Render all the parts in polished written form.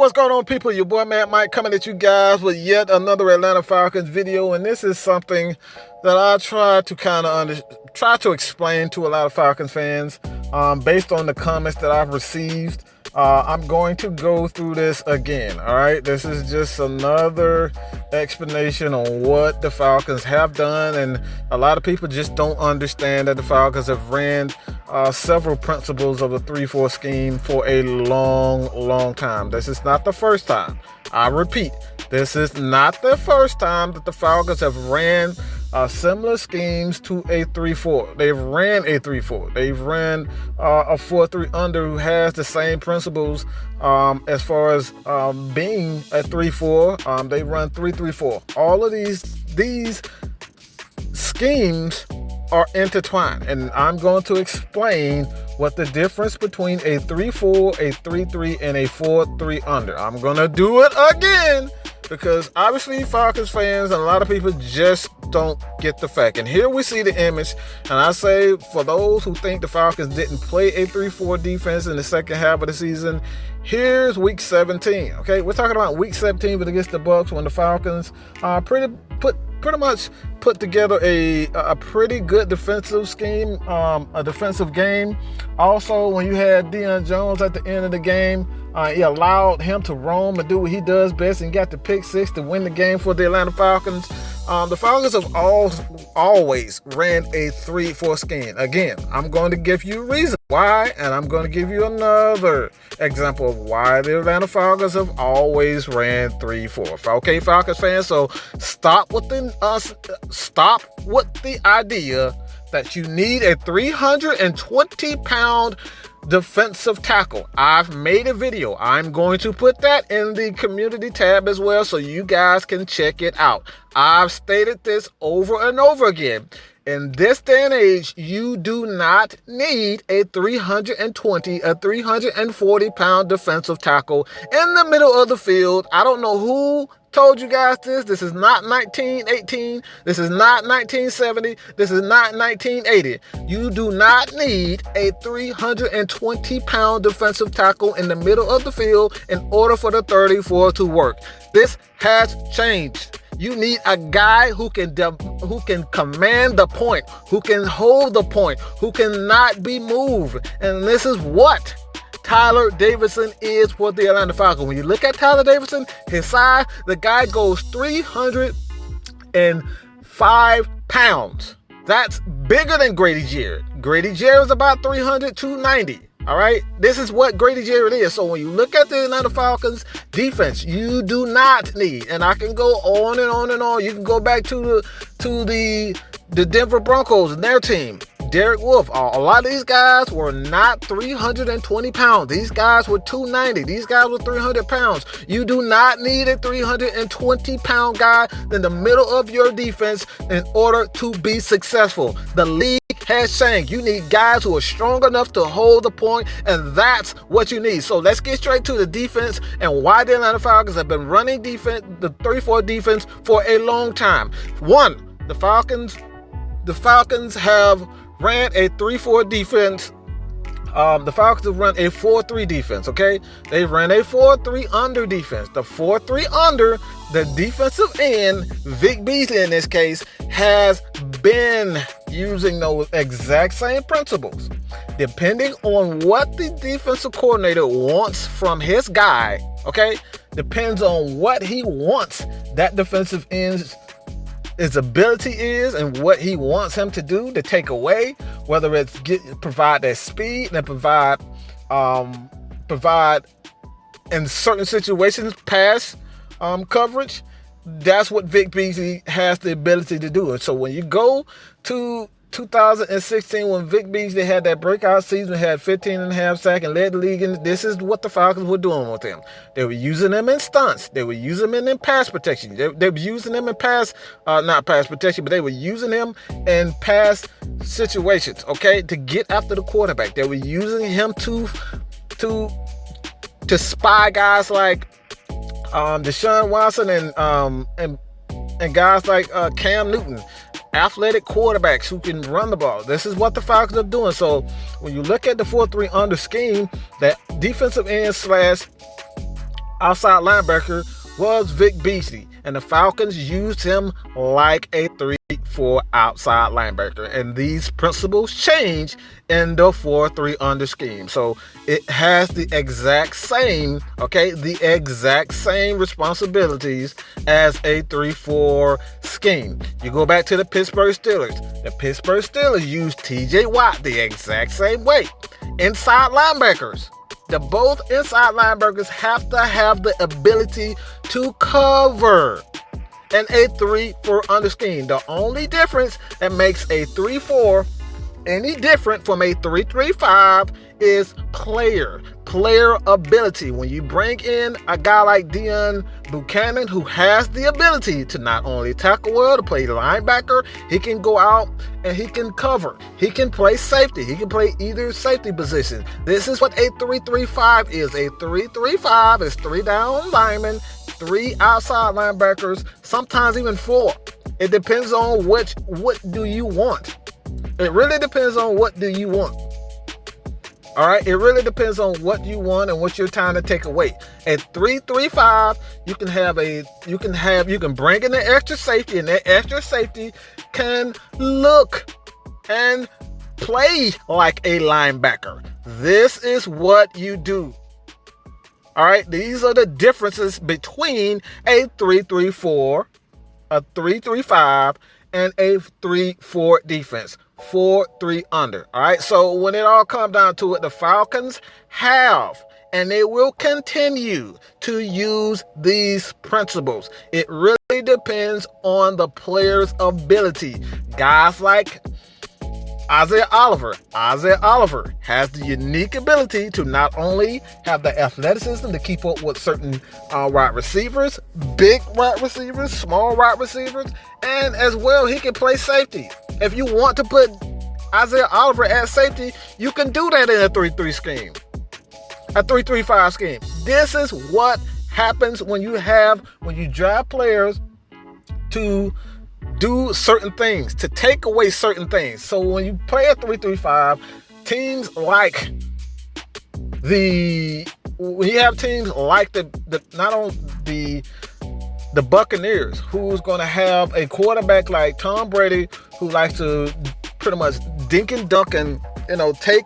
What's going on, people? Your boy Mad Mike coming at you guys with yet another Atlanta Falcons video, and this is something that I try to explain to a lot of Falcons fans based on the comments that I've received. I'm going to go through this again. All right, this is just another explanation on what the Falcons have done, and a lot of people just don't understand that the Falcons have ran several principles of the 3-4 scheme for a long time. This is not the first time. I repeat, this is not the first time that the Falcons have ran similar schemes to a 3-4. They've ran a 3-4. They've ran a 4-3 under who has the same principles as far as being a 3-4. They run 3-3-4. All of these schemes are intertwined, and I'm going to explain what the difference between a 3-4, a 3-3, and a 4-3 under. I'm going to do it again because obviously Falcons fans and a lot of people just don't get the fact. And here we see the image, and I say for those who think the Falcons didn't play a 3-4 defense in the second half of the season, here's week 17. Okay, we're talking about week 17 but against the Bucs, when the Falcons pretty much put together a pretty good defensive scheme, a defensive game. Also, when you had Deion Jones at the end of the game, he allowed him to roam and do what he does best and got the pick six to win the game for the Atlanta Falcons. The Falcons have always ran a 3-4 scheme. Again, I'm going to give you a reason why, and I'm going to give you another example of why the Atlanta Falcons have always ran 3-4. Okay, Falcons fans, so stop with the idea that you need a 320-pound defensive tackle. I've made a video. I'm going to put that in the community tab as well so you guys can check it out. I've stated this over and over again. In this day and age, you do not need a 340-pound defensive tackle in the middle of the field. I don't know who told you guys this. This is not 1918. This is not 1970. This is not 1980. You do not need a 320-pound defensive tackle in the middle of the field in order for the 34 to work. This has changed. You need a guy who can command the point, who can hold the point, who cannot be moved. And this is what Tyler Davidson is for the Atlanta Falcons. When you look at Tyler Davidson, his size, the guy goes 305 pounds. That's bigger than Grady Jarrett. Grady Jarrett is about 300, 290. All right, this is what Grady Jarrett is. So when you look at the Atlanta Falcons defense, you do not need, and I can go on and on and on. You can go back to the Denver Broncos and their team. Derek Wolfe, a lot of these guys were not 320 pounds. These guys were 290. These guys were 300 pounds. You do not need a 320-pound guy in the middle of your defense in order to be successful. The league has changed. You need guys who are strong enough to hold the point, and that's what you need. So let's get straight to the defense and why the Atlanta Falcons have been running defense, the 3-4 defense, for a long time. One, the Falcons have ran a 3-4 defense. The Falcons have run a 4-3 defense, okay? They ran a 4-3 under defense. The 4-3 under, the defensive end, Vic Beasley in this case, has been using those exact same principles. Depending on what the defensive coordinator wants from his guy, okay? Depends on what he wants that defensive end's his ability is and what he wants him to do to take away, whether it's provide that speed and provide in certain situations pass coverage. That's what Vic Beasley has the ability to do. And so when you go to 2016, when Vic Beasley had that breakout season, had 15.5 sacks and led the league, and this is what the Falcons were doing with him. They were using him in stunts. They were using him in pass protection. They were using him in not pass protection, but they were using him in pass situations, okay, to get after the quarterback. They were using him to spy guys like Deshaun Watson and guys like Cam Newton. Athletic quarterbacks who can run the ball. This is what the Falcons are doing. So when you look at the 4-3 under scheme, that defensive end slash outside linebacker was Vic Beasley, and the Falcons used him like a 3-4 outside linebacker. And these principles change in the 4-3 under scheme. So it has the exact same, the exact same responsibilities as a 3-4 scheme. You go back to the Pittsburgh Steelers. The Pittsburgh Steelers used TJ Watt the exact same way. Inside linebackers. The both inside linebackers have to have the ability to cover in a 3-4 under scheme. The only difference that makes a 3-4 any different from a 3-3-5 is player ability. When you bring in a guy like Deon Buchanan, who has the ability to not only tackle well, to play linebacker, he can go out and he can cover. He can play safety. He can play either safety position. This is what a 3-3-5 is. A 3-3-5 is 3 down linemen, 3 outside linebackers, sometimes even 4. It depends on what do you want. It really depends on what do you want. All right, it really depends on what you want and what you're trying to take away. At 3-3-5, you can bring in the extra safety, and that extra safety can look and play like a linebacker. This is what you do. All right, these are the differences between a 3-3-4, a 3-3-5, and a 3-4 defense. 4-3 under. All right. So when it all comes down to it, the Falcons have and they will continue to use these principles. It really depends on the player's ability. Guys like Isaiah Oliver has the unique ability to not only have the athleticism to keep up with certain wide receivers, big wide receivers, small wide receivers, and as well he can play safety. If you want to put Isaiah Oliver at safety, you can do that in a 3-3 scheme, a 3-3-5 scheme. This is what happens when you draft players to do certain things, to take away certain things. So when you play a 3-3-5, teams like the Buccaneers, who's going to have a quarterback like Tom Brady, who likes to pretty much dink and dunk and take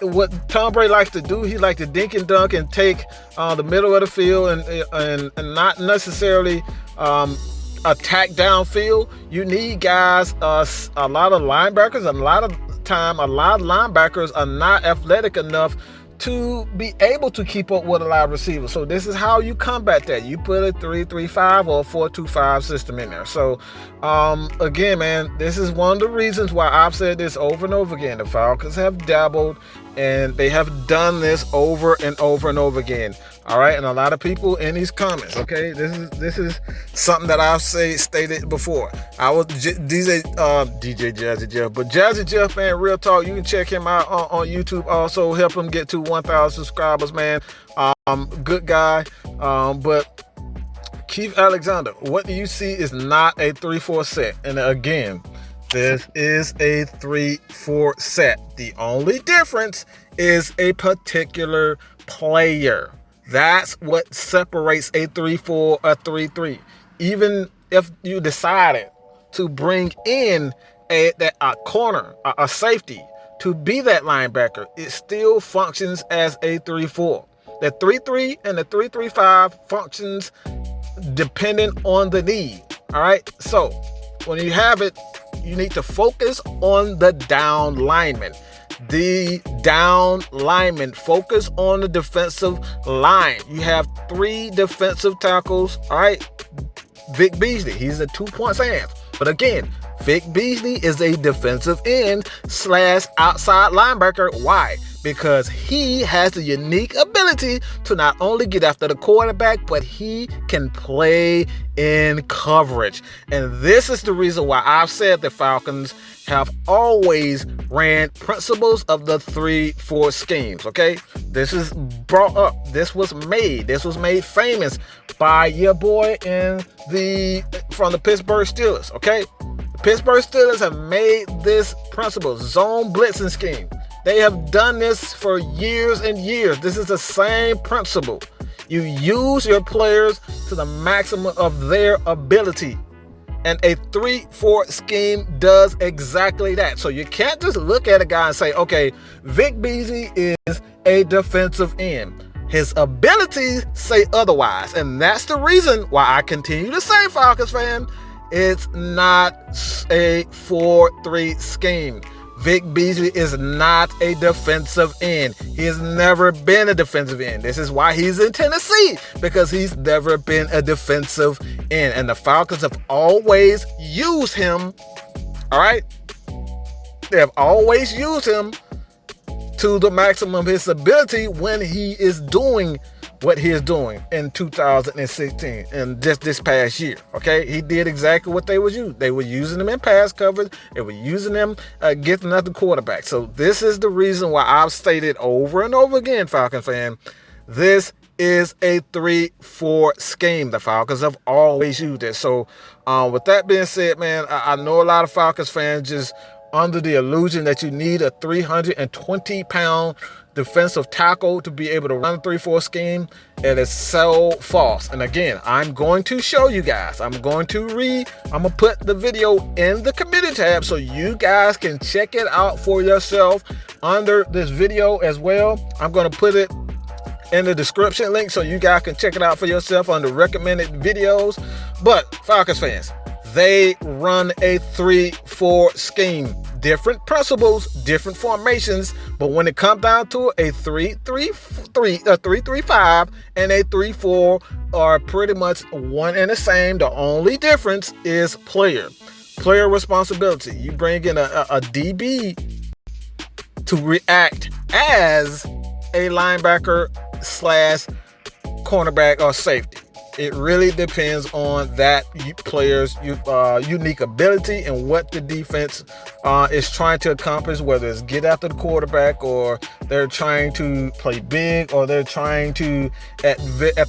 what Tom Brady likes to do. He likes to dink and dunk and take the middle of the field and not necessarily attack downfield. You need guys, a lot of linebackers, a lot of linebackers are not athletic enough to be able to keep up with a lot of receivers. So this is how you combat that. You put a 3-3-5 or a 4-2-5 system in there. So again, man, this is one of the reasons why I've said this over and over again. The Falcons have dabbled and they have done this over and over and over again. All right, and a lot of people in these comments, okay, this is something that I've stated before. I was DJ Jazzy Jeff, but Jazzy Jeff, man, real talk. You can check him out on YouTube. Also, help him get to 1,000 subscribers, man. Good guy. But Keith Alexander, what do you see is not a 3-4 set? And again, this is a 3-4 set. The only difference is a particular player. That's what separates a 3-4, a 3-3. Even if you decided to bring in a corner, a safety, to be that linebacker, it still functions as a 3-4. The 3-3 and the 3-3-5 functions dependent on the need. All right. So when you have it, you need to focus on the down lineman. The down lineman, focus on the defensive line. You have 3 defensive tackles. All right. Vic Beasley, he's a 2-point end. But again, Vic Beasley is a defensive end / outside linebacker. Why? Because he has the unique ability to not only get after the quarterback, but he can play in coverage. And this is the reason why I've said the Falcons have always ran principles of the 3-4 schemes. Okay, this is brought up. This was made famous by your boy from the Pittsburgh Steelers. Okay, the Pittsburgh Steelers have made this principle zone blitzing scheme. They have done this for years and years. This is the same principle. You use your players to the maximum of their ability. And a 3-4 scheme does exactly that. So you can't just look at a guy and say, okay, Vic Beasley is a defensive end. His abilities say otherwise. And that's the reason why I continue to say, Falcons fan, it's not a 4-3 scheme. Vic Beasley is not a defensive end. He has never been a defensive end. This is why he's in Tennessee, because he's never been a defensive end. And the Falcons have always used him, all right? They have always used him to the maximum of his ability when he is doing what he is doing in 2016 and just this past year. Okay, he did exactly what they would use. They were using him in pass coverage. They were using him getting another quarterback. So this is the reason why I've stated over and over again, Falcon fan, this is a 3-4 scheme. The Falcons have always used it. So with that being said, man, I know a lot of Falcons fans just under the illusion that you need a 320-pound defensive tackle to be able to run a 3-4 scheme. It is so false. And again, I'm going to show you guys. I'm going to put the video in the community tab so you guys can check it out for yourself under this video as well. I'm going to put it in the description link so you guys can check it out for yourself under recommended videos. But Falcons fans, they run a 3-4 scheme. Different principles, different formations, but when it comes down to a 3-3-5 and a 3-4 are pretty much one and the same. The only difference is player responsibility. You bring in a DB to react as a linebacker / cornerback or safety. It really depends on that player's unique ability and what the defense is trying to accomplish, whether it's get after the quarterback or they're trying to play big or they're trying to, at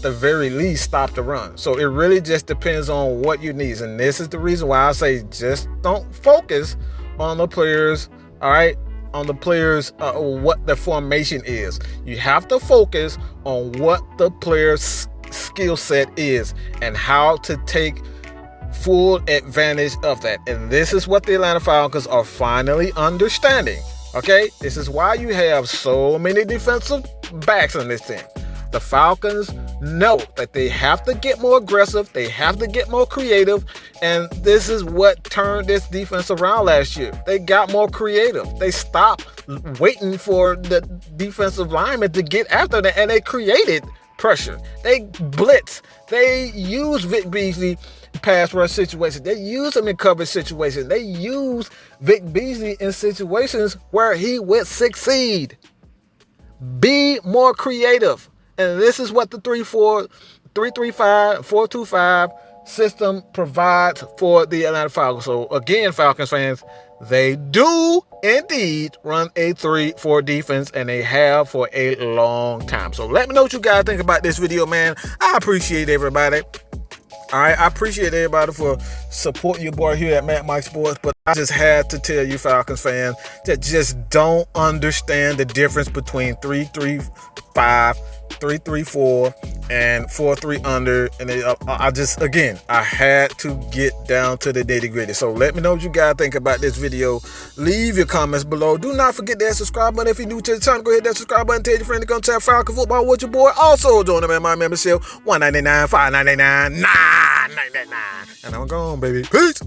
the very least, stop the run. So it really just depends on what you need. And this is the reason why I say just don't focus on the players, all right? On the players, what the formation is. You have to focus on what the player's skill set is and how to take full advantage of that. And this is what the Atlanta Falcons are finally understanding. Okay, this is why you have so many defensive backs on this team. The Falcons know that they have to get more aggressive, they have to get more creative, and this is what turned this defense around last year. They got more creative. They stopped waiting for the defensive linemen to get after them, and they created pressure. They blitz. They use Vic Beasley pass rush situations. They use him in coverage situations. They use Vic Beasley in situations where he would succeed. Be more creative. And this is what the 3-4, 3-3-5, 4-2-5 system provides for the Atlanta Falcons. So again, Falcons fans, they do indeed run a 3-4 defense, and they have for a long time. So let me know what you guys think about this video, man. I appreciate everybody. All right, I appreciate everybody for supporting your boy here at ASKMADMIKE Sports, but I just had to tell you, Falcons fans, that just don't understand the difference between 3-3-5, 3-3-4, and 4-3 under. And I had to get down to the nitty gritty. So let me know what you guys think about this video. Leave your comments below. Do not forget that subscribe button. If you're new to the channel, go hit that subscribe button. Tell your friend to come check Falcon Football with your boy. Also, join them at my membership, $199, $599, $999. And I'm gone, baby. Peace.